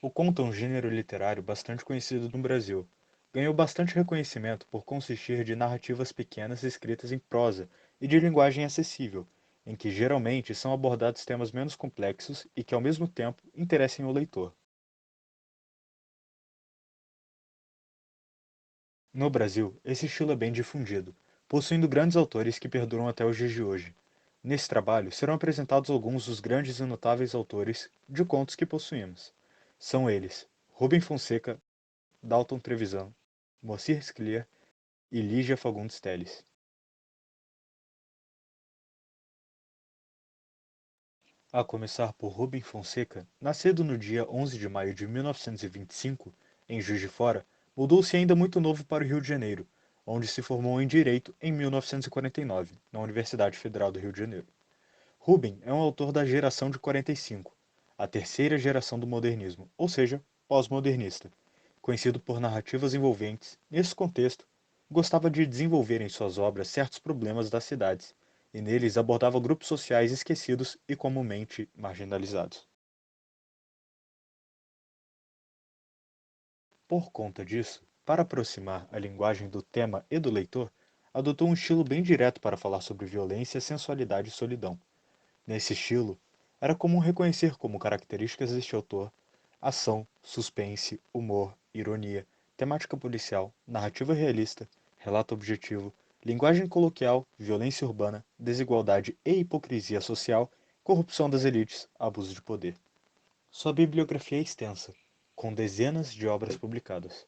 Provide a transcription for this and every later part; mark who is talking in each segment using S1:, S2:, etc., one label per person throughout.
S1: O conto é um gênero literário bastante conhecido no Brasil. Ganhou bastante reconhecimento por consistir de narrativas pequenas escritas em prosa e de linguagem acessível, em que geralmente são abordados temas menos complexos e que, ao mesmo tempo, interessem o leitor. No Brasil, esse estilo é bem difundido, possuindo grandes autores que perduram até os dias de hoje. Nesse trabalho serão apresentados alguns dos grandes e notáveis autores de contos que possuímos. São eles: Rubem Fonseca, Dalton Trevisan, Moacir Scliar e Lígia Fagundes Telles. A começar por Rubem Fonseca, nascido no dia 11 de maio de 1925, em Juiz de Fora, mudou-se ainda muito novo para o Rio de Janeiro, onde se formou em Direito em 1949, na Universidade Federal do Rio de Janeiro. Rubem é um autor da geração de 45, a terceira geração do modernismo, ou seja, pós-modernista. Conhecido por narrativas envolventes, nesse contexto, gostava de desenvolver em suas obras certos problemas das cidades, e neles abordava grupos sociais esquecidos e comumente marginalizados. Por conta disso, para aproximar a linguagem do tema e do leitor, adotou um estilo bem direto para falar sobre violência, sensualidade e solidão. Nesse estilo, era comum reconhecer como características deste autor ação, suspense, humor, ironia, temática policial, narrativa realista, relato objetivo, linguagem coloquial, violência urbana, desigualdade e hipocrisia social, corrupção das elites, abuso de poder. Sua bibliografia é extensa, com dezenas de obras publicadas.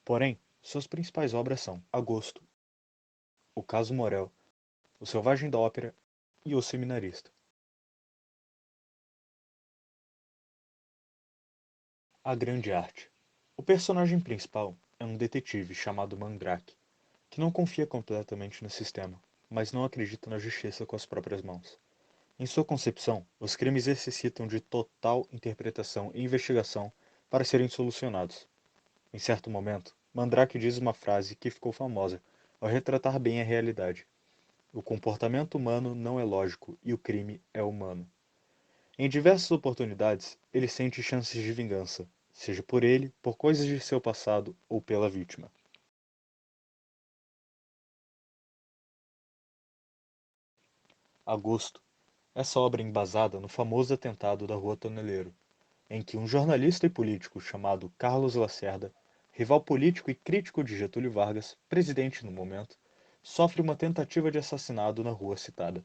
S1: Porém, suas principais obras são Agosto, O Caso Morel, O Selvagem da Ópera e O Seminarista. A Grande Arte. O personagem principal é um detetive chamado Mandrake, que não confia completamente no sistema, mas não acredita na justiça com as próprias mãos. Em sua concepção, os crimes necessitam de total interpretação e investigação para serem solucionados. Em certo momento, Mandrake diz uma frase que ficou famosa ao retratar bem a realidade: o comportamento humano não é lógico e o crime é humano. Em diversas oportunidades, ele sente chances de vingança, seja por ele, por coisas de seu passado ou pela vítima. Agosto. Essa obra é embasada no famoso atentado da Rua Toneleiro, em que um jornalista e político chamado Carlos Lacerda, rival político e crítico de Getúlio Vargas, presidente no momento, sofre uma tentativa de assassinato na rua citada.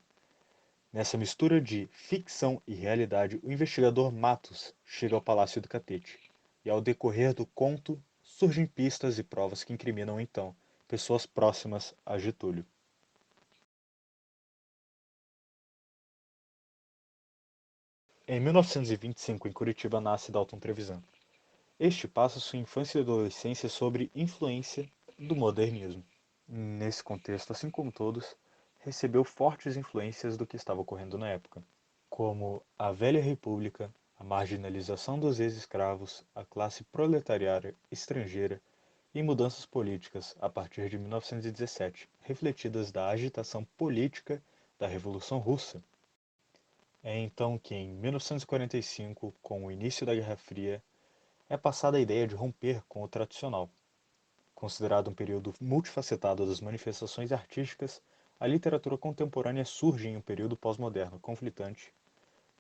S1: Nessa mistura de ficção e realidade, o investigador Matos chega ao Palácio do Catete, e ao decorrer do conto surgem pistas e provas que incriminam então pessoas próximas a Getúlio. Em 1925, em Curitiba, nasce Dalton Trevisan. Este passa sua infância e adolescência sobre influência do modernismo. Nesse contexto, assim como todos, recebeu fortes influências do que estava ocorrendo na época, como a Velha República, a marginalização dos ex-escravos, a classe proletariada estrangeira e mudanças políticas a partir de 1917, refletidas da agitação política da Revolução Russa. É então que, em 1945, com o início da Guerra Fria, é passada a ideia de romper com o tradicional. Considerado um período multifacetado das manifestações artísticas, a literatura contemporânea surge em um período pós-moderno conflitante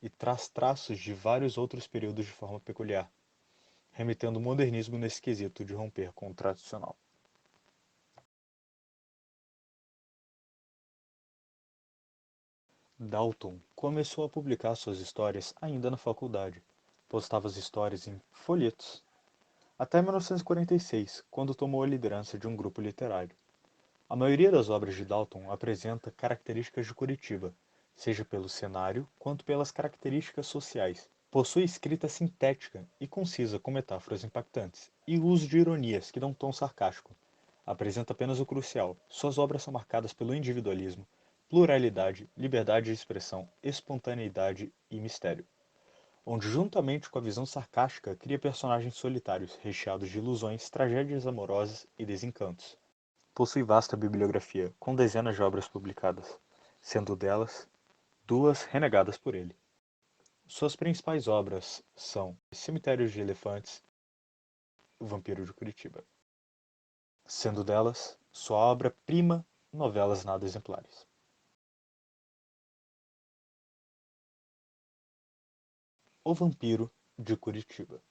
S1: e traz traços de vários outros períodos de forma peculiar, remetendo o modernismo nesse quesito de romper com o tradicional. Dalton começou a publicar suas histórias ainda na faculdade. Postava as histórias em folhetos, até 1946, quando tomou a liderança de um grupo literário. A maioria das obras de Dalton apresenta características de Curitiba, seja pelo cenário quanto pelas características sociais. Possui escrita sintética e concisa com metáforas impactantes, e o uso de ironias que dão um tom sarcástico. Apresenta apenas o crucial: suas obras são marcadas pelo individualismo, pluralidade, liberdade de expressão, espontaneidade e mistério, onde juntamente com a visão sarcástica cria personagens solitários, recheados de ilusões, tragédias amorosas e desencantos. Possui vasta bibliografia, com dezenas de obras publicadas, sendo delas duas renegadas por ele. Suas principais obras são Cemitérios de Elefantes, O Vampiro de Curitiba, sendo delas sua obra-prima Novelas Nada Exemplares. O Vampiro de Curitiba.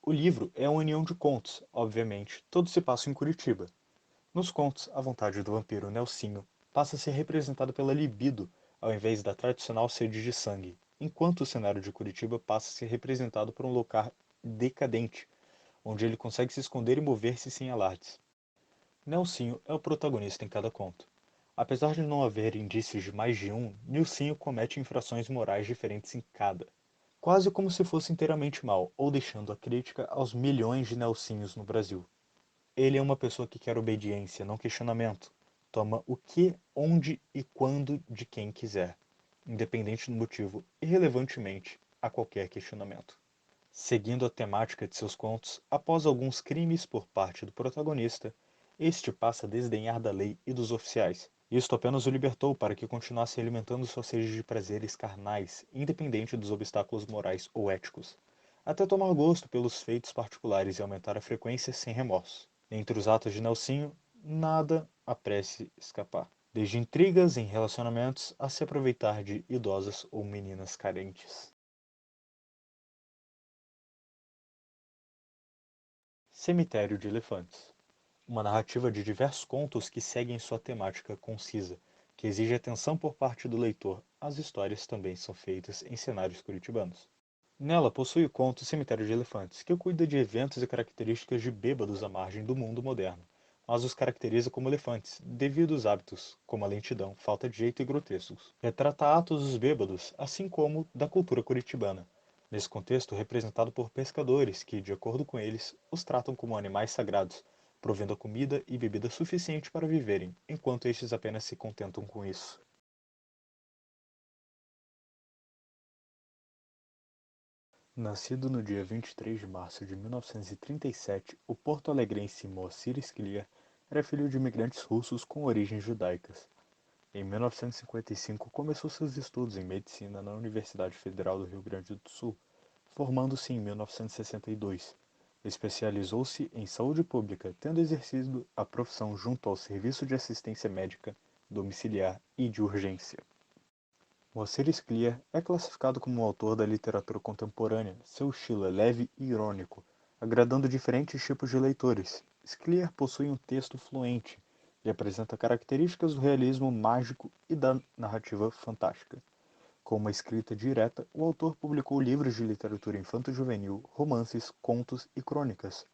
S1: O livro é uma união de contos, obviamente, todos se passam em Curitiba. Nos contos, a vontade do vampiro Nelsinho passa a ser representada pela libido, ao invés da tradicional sede de sangue, enquanto o cenário de Curitiba passa a ser representado por um lugar decadente, onde ele consegue se esconder e mover-se sem alardes. Nelsinho é o protagonista em cada conto. Apesar de não haver indícios de mais de um, Nilsinho comete infrações morais diferentes em cada, quase como se fosse inteiramente mau, ou deixando a crítica aos milhões de Nelsinhos no Brasil. Ele é uma pessoa que quer obediência, não questionamento. Toma o que, onde e quando de quem quiser, independente do motivo, irrelevantemente a qualquer questionamento. Seguindo a temática de seus contos, após alguns crimes por parte do protagonista, este passa a desdenhar da lei e dos oficiais. Isto apenas o libertou para que continuasse alimentando sua sede de prazeres carnais, independente dos obstáculos morais ou éticos, até tomar gosto pelos feitos particulares e aumentar a frequência sem remorso. Entre os atos de Nelsinho, nada apresse escapar, desde intrigas em relacionamentos a se aproveitar de idosas ou meninas carentes. Cemitério de Elefantes. Uma narrativa de diversos contos que seguem sua temática concisa, que exige atenção por parte do leitor. As histórias também são feitas em cenários curitibanos. Nela possui o conto Cemitério de Elefantes, que cuida de eventos e características de bêbados à margem do mundo moderno, mas os caracteriza como elefantes, devido aos hábitos, como a lentidão, falta de jeito e grotescos. Retrata atos dos bêbados, assim como da cultura curitibana, nesse contexto representado por pescadores que, de acordo com eles, os tratam como animais sagrados, provendo a comida e bebida suficiente para viverem, enquanto estes apenas se contentam com isso. Nascido no dia 23 de março de 1937, o porto-alegrense Moacir Squillier era filho de imigrantes russos com origens judaicas. Em 1955, começou seus estudos em medicina na Universidade Federal do Rio Grande do Sul, formando-se em 1962. Especializou-se em saúde pública, tendo exercido a profissão junto ao Serviço de Assistência Médica Domiciliar e de Urgência. Moacir Scliar é classificado como um autor da literatura contemporânea. Seu estilo é leve e irônico, agradando diferentes tipos de leitores. Scliar possui um texto fluente e apresenta características do realismo mágico e da narrativa fantástica. Com uma escrita direta, o autor publicou livros de literatura infanto-juvenil, romances, contos e crônicas.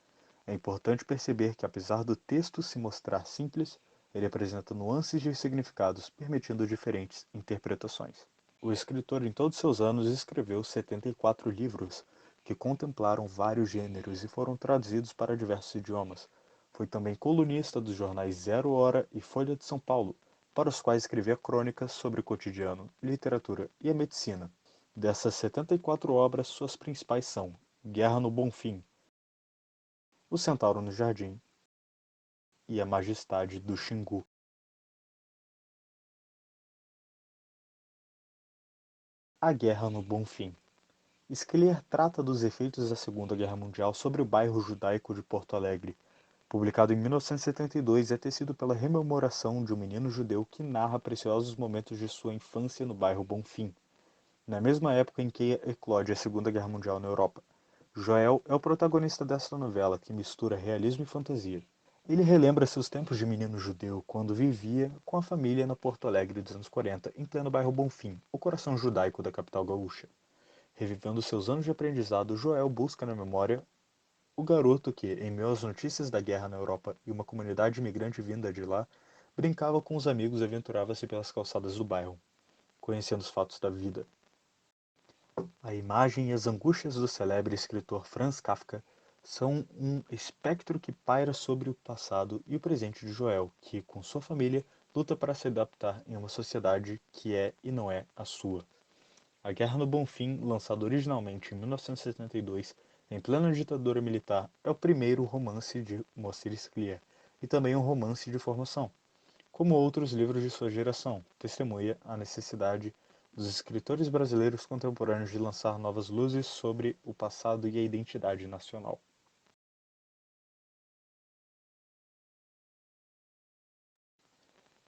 S1: É importante perceber que, apesar do texto se mostrar simples, ele apresenta nuances de significados, permitindo diferentes interpretações. O escritor, em todos seus anos, escreveu 74 livros, que contemplaram vários gêneros e foram traduzidos para diversos idiomas. Foi também colunista dos jornais Zero Hora e Folha de São Paulo, para os quais escrevia crônicas sobre o cotidiano, literatura e a medicina. Dessas 74 obras, suas principais são Guerra no Bonfim, O Centauro no Jardim e A Majestade do Xingu. A Guerra no Bonfim. Scliar trata dos efeitos da Segunda Guerra Mundial sobre o bairro judaico de Porto Alegre. Publicado em 1972, é tecido pela rememoração de um menino judeu que narra preciosos momentos de sua infância no bairro Bonfim, na mesma época em que eclode a Segunda Guerra Mundial na Europa. Joel é o protagonista desta novela, que mistura realismo e fantasia. Ele relembra seus tempos de menino judeu quando vivia com a família na Porto Alegre dos anos 40, em pleno bairro Bonfim, o coração judaico da capital gaúcha. Revivendo seus anos de aprendizado, Joel busca na memória o garoto que, em meio às notícias da guerra na Europa e uma comunidade imigrante vinda de lá, brincava com os amigos e aventurava-se pelas calçadas do bairro, conhecendo os fatos da vida. A imagem e as angústias do célebre escritor Franz Kafka são um espectro que paira sobre o passado e o presente de Joel, que, com sua família, luta para se adaptar em uma sociedade que é e não é a sua. A Guerra no Bonfim, lançado originalmente em 1972, em plena ditadura militar, é o primeiro romance de Moacir Scliar e também um romance de formação. Como outros livros de sua geração, testemunha a necessidade dos escritores brasileiros contemporâneos de lançar novas luzes sobre o passado e a identidade nacional.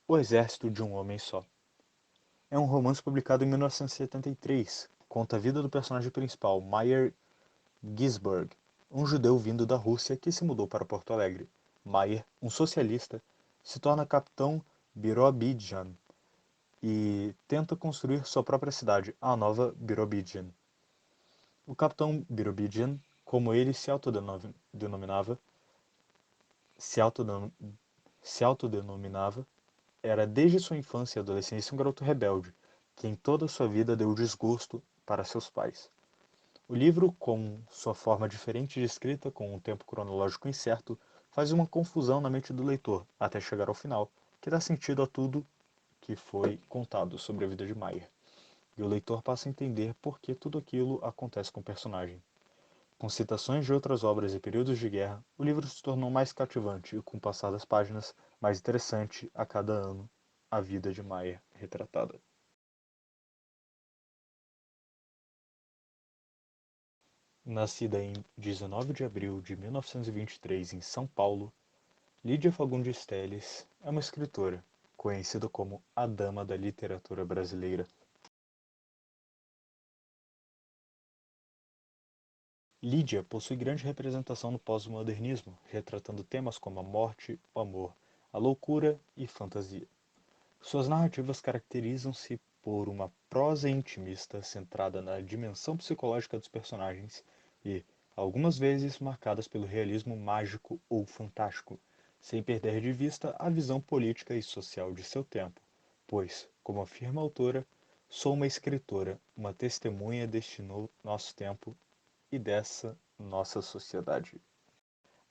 S1: O Exército de um Homem Só. É um romance publicado em 1973. Conta a vida do personagem principal, Meyer Gisberg, um judeu vindo da Rússia que se mudou para Porto Alegre. Meyer, um socialista, se torna capitão Birobidjan e tenta construir sua própria cidade, a Nova Birobidjan. O capitão Birobidjan, como ele autodenominava, se autodenom- se autodenominava, era desde sua infância e adolescência um garoto rebelde, que em toda a sua vida deu desgosto para seus pais. O livro, com sua forma diferente de escrita, com um tempo cronológico incerto, faz uma confusão na mente do leitor, até chegar ao final, que dá sentido a tudo que foi contado sobre a vida de Meyer. E o leitor passa a entender por que tudo aquilo acontece com o personagem. Com citações de outras obras e períodos de guerra, o livro se tornou mais cativante e, com o passar das páginas, mais interessante a cada ano a vida de Meyer retratada. Nascida em 19 de abril de 1923 em São Paulo, Lídia Fagundes Telles é uma escritora, conhecida como a Dama da Literatura Brasileira. Lídia possui grande representação no pós-modernismo, retratando temas como a morte, o amor, a loucura e fantasia. Suas narrativas caracterizam-se por uma prosa intimista centrada na dimensão psicológica dos personagens e, algumas vezes, marcadas pelo realismo mágico ou fantástico, sem perder de vista a visão política e social de seu tempo, pois, como afirma a autora, sou uma escritora, uma testemunha deste nosso tempo e dessa nossa sociedade.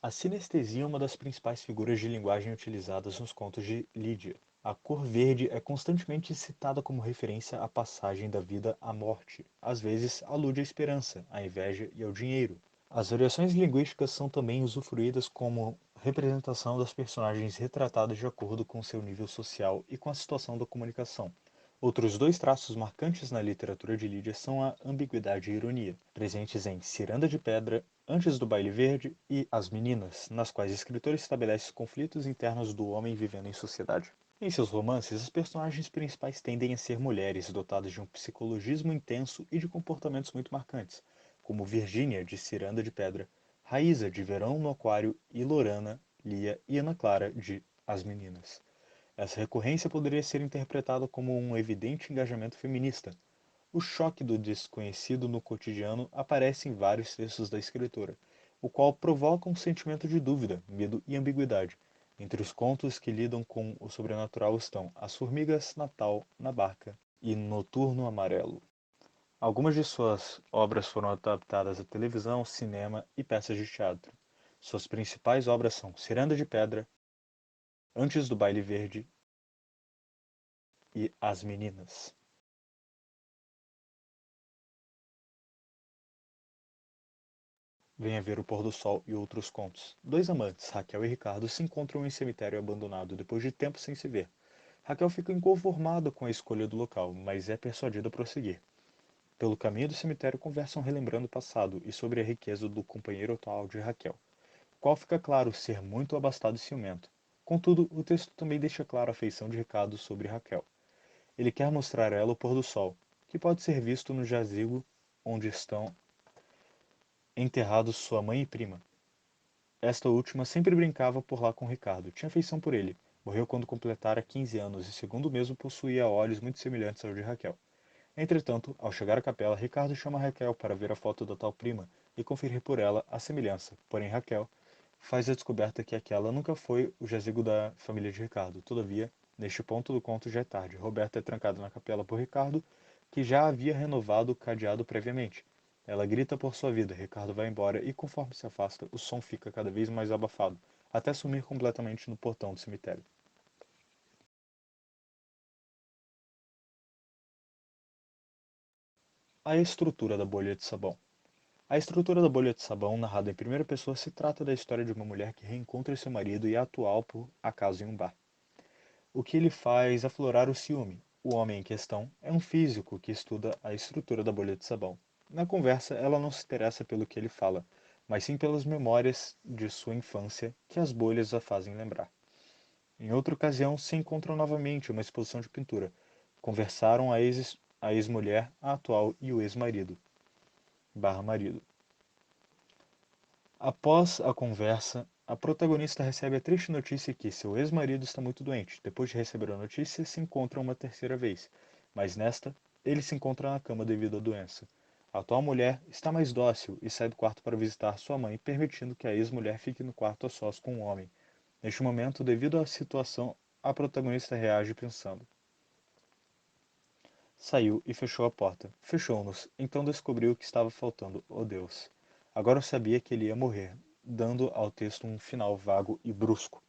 S1: A sinestesia é uma das principais figuras de linguagem utilizadas nos contos de Lídia. A cor verde é constantemente citada como referência à passagem da vida à morte. Às vezes, alude à esperança, à inveja e ao dinheiro. As variações linguísticas são também usufruídas como representação das personagens retratadas de acordo com seu nível social e com a situação da comunicação. Outros dois traços marcantes na literatura de Lídia são a ambiguidade e a ironia, presentes em Ciranda de Pedra, Antes do Baile Verde e As Meninas, nas quais o escritor estabelece os conflitos internos do homem vivendo em sociedade. Em seus romances, os personagens principais tendem a ser mulheres dotadas de um psicologismo intenso e de comportamentos muito marcantes, como Virgínia, de Ciranda de Pedra, Raíza, de Verão no Aquário, e Lorana, Lia e Ana Clara, de As Meninas. Essa recorrência poderia ser interpretada como um evidente engajamento feminista. O choque do desconhecido no cotidiano aparece em vários textos da escritora, o qual provoca um sentimento de dúvida, medo e ambiguidade. Entre os contos que lidam com o sobrenatural estão As Formigas, Natal, Na Barca e Noturno Amarelo. Algumas de suas obras foram adaptadas à televisão, cinema e peças de teatro. Suas principais obras são Ciranda de Pedra, Antes do Baile Verde e As Meninas. Venha ver o pôr do sol e outros contos. Dois amantes, Raquel e Ricardo, se encontram em um cemitério abandonado depois de tempo sem se ver. Raquel fica inconformada com a escolha do local, mas é persuadida a prosseguir. Pelo caminho do cemitério conversam relembrando o passado e sobre a riqueza do companheiro atual de Raquel, o qual fica claro ser muito abastado e ciumento. Contudo, o texto também deixa claro a afeição de Ricardo sobre Raquel. Ele quer mostrar a ela o pôr do sol, que pode ser visto no jazigo onde estão enterrados sua mãe e prima. Esta última sempre brincava por lá com Ricardo, tinha afeição por ele. Morreu quando completara 15 anos e, segundo o mesmo, possuía olhos muito semelhantes aos de Raquel. Entretanto, ao chegar à capela, Ricardo chama Raquel para ver a foto da tal prima e conferir por ela a semelhança. Porém, Raquel faz a descoberta que aquela nunca foi o jazigo da família de Ricardo. Todavia, neste ponto do conto já é tarde. Roberta é trancada na capela por Ricardo, que já havia renovado o cadeado previamente. Ela grita por sua vida, Ricardo vai embora e, conforme se afasta, o som fica cada vez mais abafado, até sumir completamente no portão do cemitério. A estrutura da bolha de sabão. A estrutura da bolha de sabão, narrada em primeira pessoa, se trata da história de uma mulher que reencontra seu marido e é atual por acaso em um bar. O que lhe faz aflorar o ciúme. O homem em questão é um físico que estuda a estrutura da bolha de sabão. Na conversa, ela não se interessa pelo que ele fala, mas sim pelas memórias de sua infância que as bolhas a fazem lembrar. Em outra ocasião, se encontram novamente em uma exposição de pintura. Conversaram a ex-mulher, a atual e o ex-marido, barra marido. Após a conversa, a protagonista recebe a triste notícia que seu ex-marido está muito doente. Depois de receber a notícia, se encontram uma terceira vez, mas nesta, ele se encontra na cama devido à doença. A atual mulher está mais dócil e sai do quarto para visitar sua mãe, permitindo que a ex-mulher fique no quarto a sós com o homem. Neste momento, devido à situação, a protagonista reage pensando: saiu e fechou a porta. Fechou-nos, então descobriu que estava faltando o Deus. Agora eu sabia que ele ia morrer, dando ao texto um final vago e brusco.